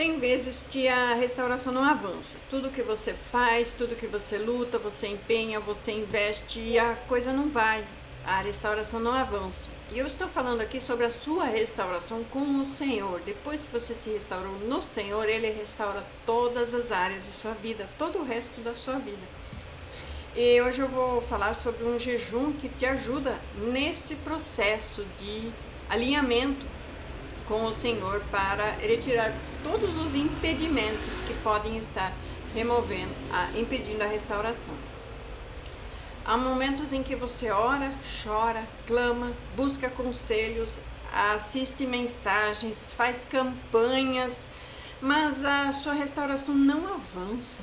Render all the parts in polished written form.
Tem vezes que a restauração não avança. Tudo que você faz, tudo que você luta, você empenha, você investe e a coisa não vai. A restauração não avança. E eu estou falando aqui sobre a sua restauração com o Senhor. Depois que você se restaurou no Senhor, Ele restaura todas as áreas de sua vida, todo o resto da sua vida. E hoje eu vou falar sobre um jejum que te ajuda nesse processo de alinhamento com o Senhor para retirar todos os impedimentos que podem estar impedindo a restauração. Há momentos em que você ora, chora, clama, busca conselhos, assiste mensagens, faz campanhas, mas a sua restauração não avança,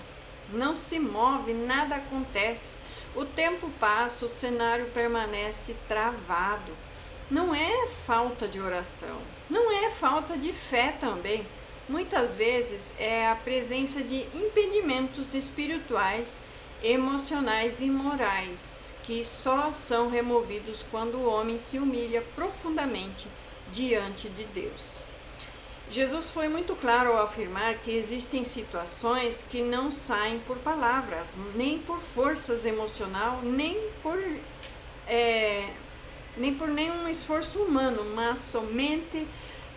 não se move, nada acontece. O tempo passa, o cenário permanece travado. Não é falta de oração, não é falta de fé também. Muitas vezes é a presença de impedimentos espirituais, emocionais e morais, que só são removidos quando o homem se humilha profundamente diante de Deus. Jesus foi muito claro ao afirmar que existem situações que não saem por palavras, nem por forças emocional, nem por nenhum esforço humano, mas somente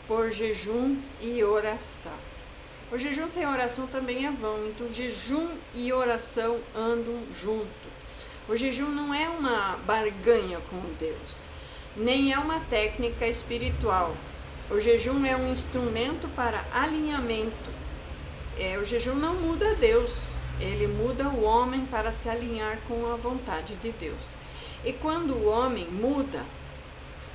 por jejum e oração. O jejum sem oração também é vão, então jejum e oração andam junto. O jejum não é uma barganha com Deus, nem é uma técnica espiritual. O jejum é um instrumento para alinhamento. O jejum não muda Deus, ele muda o homem para se alinhar com a vontade de Deus. E quando o homem muda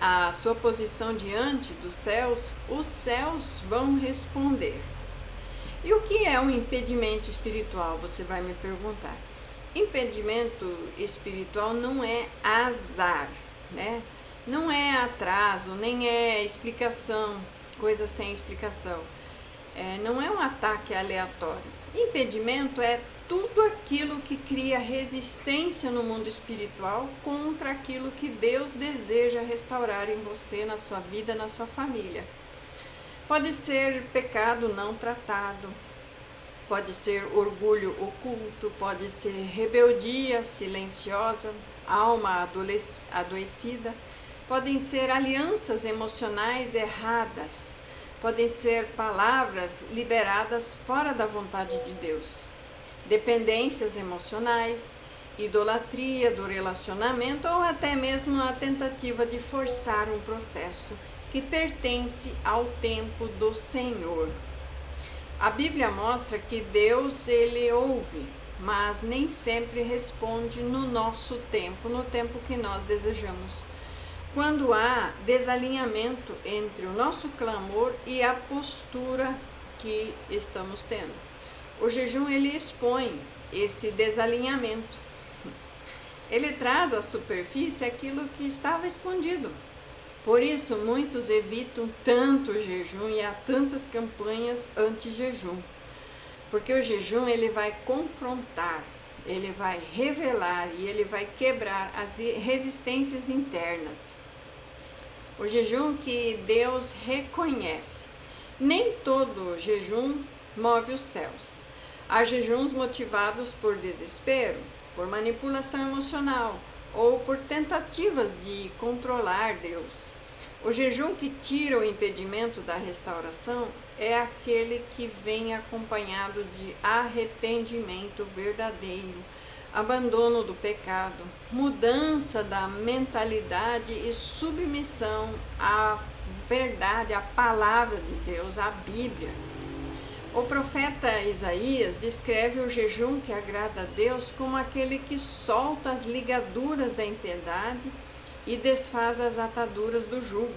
a sua posição diante dos céus, os céus vão responder. E o que é um impedimento espiritual? Você vai me perguntar. Impedimento espiritual não é azar, né? Não é atraso, nem é explicação, coisa sem explicação. Não é um ataque aleatório. Impedimento é tudo aquilo que cria resistência no mundo espiritual contra aquilo que Deus deseja restaurar em você, na sua vida, na sua família. Pode ser pecado não tratado, pode ser orgulho oculto, pode ser rebeldia silenciosa, alma adoecida, podem ser alianças emocionais erradas, podem ser palavras liberadas fora da vontade de Deus, dependências emocionais, idolatria do relacionamento ou até mesmo a tentativa de forçar um processo que pertence ao tempo do Senhor. A Bíblia mostra que Deus, ele ouve, mas nem sempre responde no nosso tempo, no tempo que nós desejamos. Quando há desalinhamento entre o nosso clamor e a postura que estamos tendo. O jejum, ele expõe esse desalinhamento. Ele traz à superfície aquilo que estava escondido. Por isso, muitos evitam tanto o jejum e há tantas campanhas anti-jejum. Porque o jejum, ele vai confrontar, ele vai revelar e ele vai quebrar as resistências internas. O jejum que Deus reconhece. Nem todo jejum move os céus. Há jejuns motivados por desespero, por manipulação emocional ou por tentativas de controlar Deus. O jejum que tira o impedimento da restauração é aquele que vem acompanhado de arrependimento verdadeiro, abandono do pecado, mudança da mentalidade e submissão à verdade, à palavra de Deus, à Bíblia. O profeta Isaías descreve o jejum que agrada a Deus como aquele que solta as ligaduras da impiedade e desfaz as ataduras do jugo,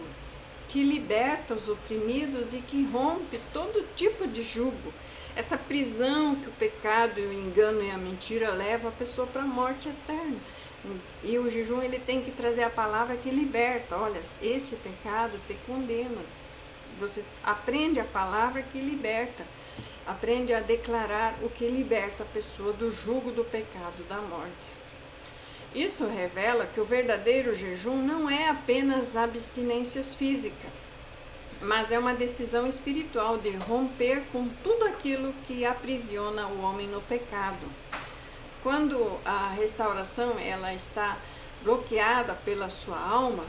que liberta os oprimidos e que rompe todo tipo de jugo. Essa prisão que o pecado, o engano e a mentira levam a pessoa para a morte eterna. E o jejum, ele tem que trazer a palavra que liberta. Olha, esse pecado te condena. Você aprende a palavra que liberta. Aprende a declarar o que liberta a pessoa do jugo do pecado, da morte. Isso revela que o verdadeiro jejum não é apenas abstinências físicas. mas é uma decisão espiritual de romper com tudo aquilo que aprisiona o homem no pecado. Quando a restauração ela está bloqueada pela sua alma,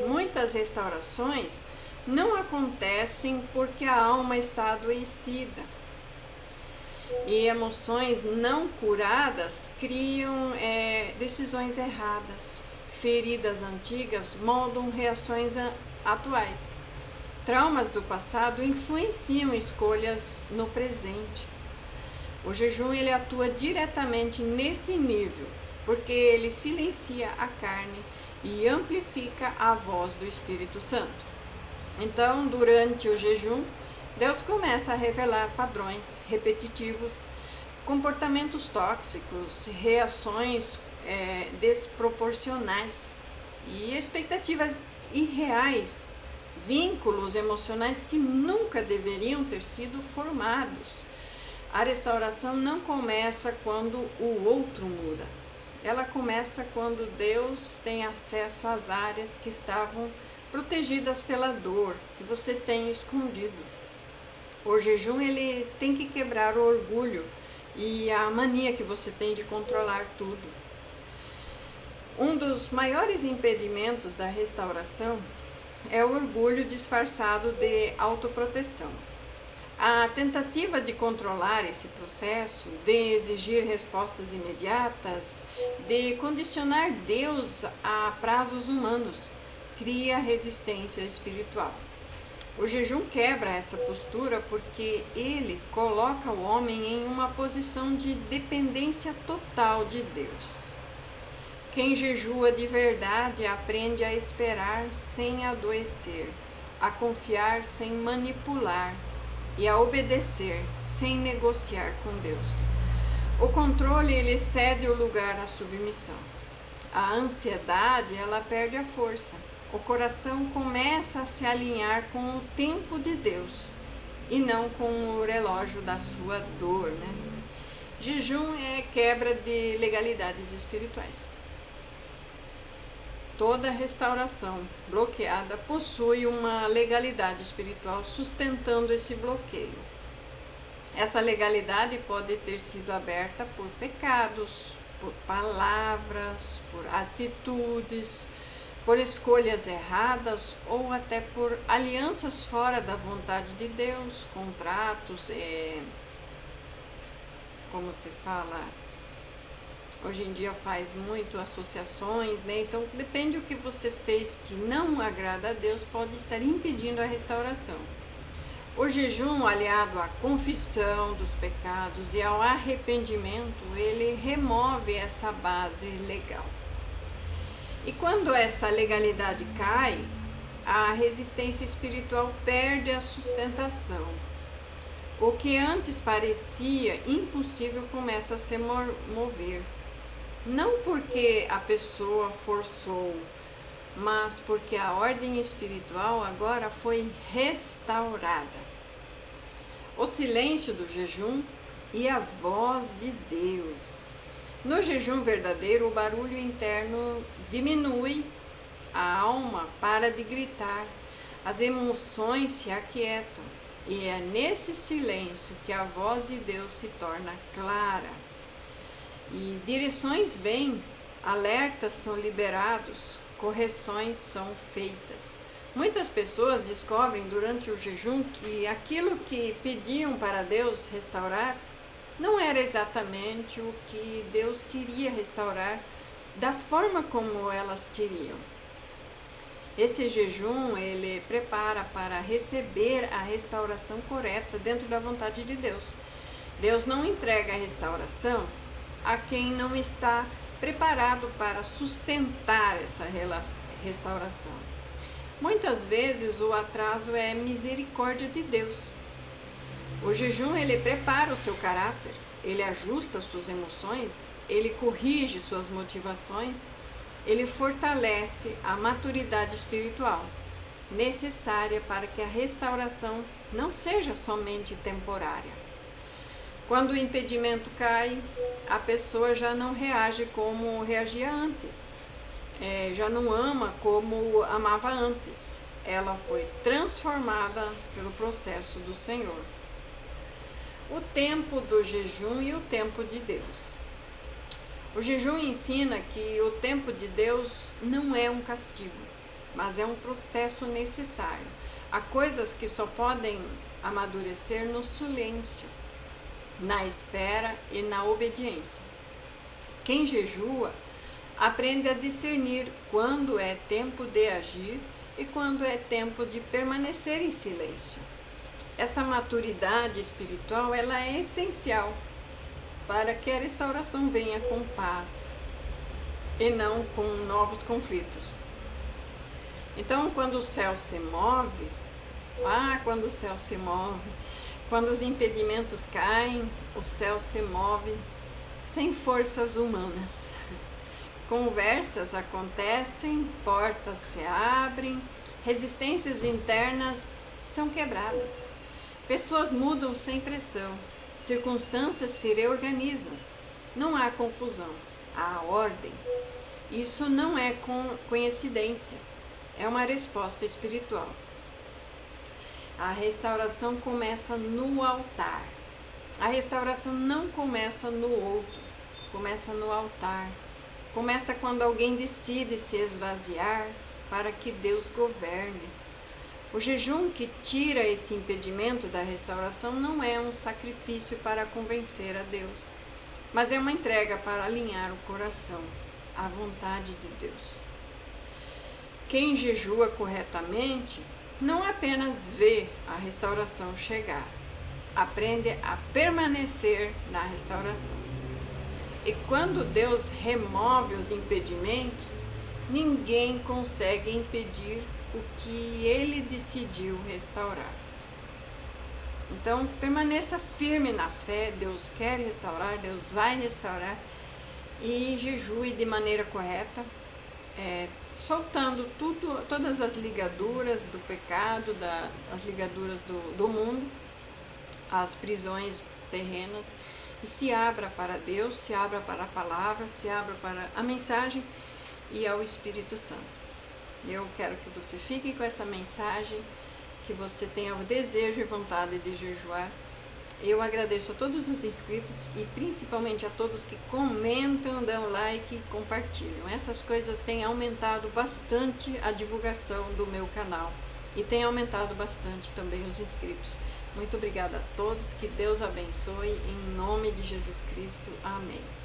muitas restaurações não acontecem porque a alma está adoecida. E emoções não curadas criam decisões erradas. Feridas antigas moldam reações atuais. Traumas do passado influenciam escolhas no presente. O jejum ele atua diretamente nesse nível, porque ele silencia a carne e amplifica a voz do Espírito Santo. Então, durante o jejum, Deus começa a revelar padrões repetitivos, comportamentos tóxicos, reações desproporcionais e expectativas irreais, vínculos emocionais que nunca deveriam ter sido formados. A restauração não começa quando o outro muda. Ela começa quando Deus tem acesso às áreas que estavam protegidas pela dor, que você tem escondido. O jejum ele tem que quebrar o orgulho e a mania que você tem de controlar tudo. Um dos maiores impedimentos da restauração é o orgulho disfarçado de autoproteção. A tentativa de controlar esse processo, de exigir respostas imediatas, de condicionar Deus a prazos humanos, cria resistência espiritual. O jejum quebra essa postura porque ele coloca o homem em uma posição de dependência total de Deus. Quem jejua de verdade aprende a esperar sem adoecer, a confiar sem manipular e a obedecer sem negociar com Deus. O controle ele cede o lugar à submissão. A ansiedade ela perde a força. O coração começa a se alinhar com o tempo de Deus e não com o relógio da sua dor, né? Jejum é quebra de legalidades espirituais. Toda restauração bloqueada possui uma legalidade espiritual sustentando esse bloqueio. Essa legalidade pode ter sido aberta por pecados, por palavras, por atitudes, por escolhas erradas ou até por alianças fora da vontade de Deus, contratos, como se fala, hoje em dia faz muito associações, né? Então depende do que você fez que não agrada a Deus, pode estar impedindo a restauração. O jejum, aliado à confissão dos pecados e ao arrependimento, ele remove essa base legal. E quando essa legalidade cai, a resistência espiritual perde a sustentação. O que antes parecia impossível começa a se mover. Não porque a pessoa forçou, mas porque a ordem espiritual agora foi restaurada. O silêncio do jejum e a voz de Deus. No jejum verdadeiro, o barulho interno diminui, a alma para de gritar, as emoções se aquietam, e é nesse silêncio que a voz de Deus se torna clara. E direções vêm, alertas são liberados, correções são feitas. Muitas pessoas descobrem durante o jejum que aquilo que pediam para Deus restaurar não era exatamente o que Deus queria restaurar da forma como elas queriam. Esse jejum, ele prepara para receber a restauração correta dentro da vontade de Deus. Deus não entrega a restauração a quem não está preparado para sustentar essa restauração. Muitas vezes o atraso é misericórdia de Deus. O jejum, ele prepara o seu caráter, ele ajusta suas emoções, ele corrige suas motivações, ele fortalece a maturidade espiritual necessária para que a restauração não seja somente temporária. Quando o impedimento cai, a pessoa já não reage como reagia antes, já não ama como amava antes. ela foi transformada pelo processo do Senhor. O tempo do jejum e o tempo de Deus. O jejum ensina que o tempo de Deus não é um castigo, mas é um processo necessário. Há coisas que só podem amadurecer no silêncio, na espera e na obediência. Quem jejua aprende a discernir quando é tempo de agir e quando é tempo de permanecer em silêncio. Essa maturidade espiritual, ela é essencial para que a restauração venha com paz e não com novos conflitos. Então, quando o céu se move, quando o céu se move, quando os impedimentos caem, o céu se move sem forças humanas. Conversas acontecem, portas se abrem, resistências internas são quebradas. Pessoas mudam sem pressão, circunstâncias se reorganizam. Não há confusão, há ordem. Isso não é coincidência, é uma resposta espiritual. A restauração começa no altar. A restauração não começa no outro, começa no altar. Começa quando alguém decide se esvaziar para que Deus governe. O jejum que tira esse impedimento da restauração não é um sacrifício para convencer a Deus, mas é uma entrega para alinhar o coração à vontade de Deus. Quem jejua corretamente não apenas vê a restauração chegar, aprende a permanecer na restauração. E quando Deus remove os impedimentos, ninguém consegue impedir o que Ele decidiu restaurar. Então, permaneça firme na fé. Deus quer restaurar, Deus vai restaurar, e jejue de maneira correta, soltando todas as ligaduras do pecado, as ligaduras do mundo, as prisões terrenas, e se abra para Deus, se abra para a palavra, se abra para a mensagem e ao Espírito Santo. Eu quero que você fique com essa mensagem, que você tenha o desejo e vontade de jejuar. Eu agradeço a todos os inscritos e principalmente a todos que comentam, dão like e compartilham. Essas coisas têm aumentado bastante a divulgação do meu canal e tem aumentado bastante também os inscritos. Muito obrigada a todos, que Deus abençoe, em nome de Jesus Cristo. Amém.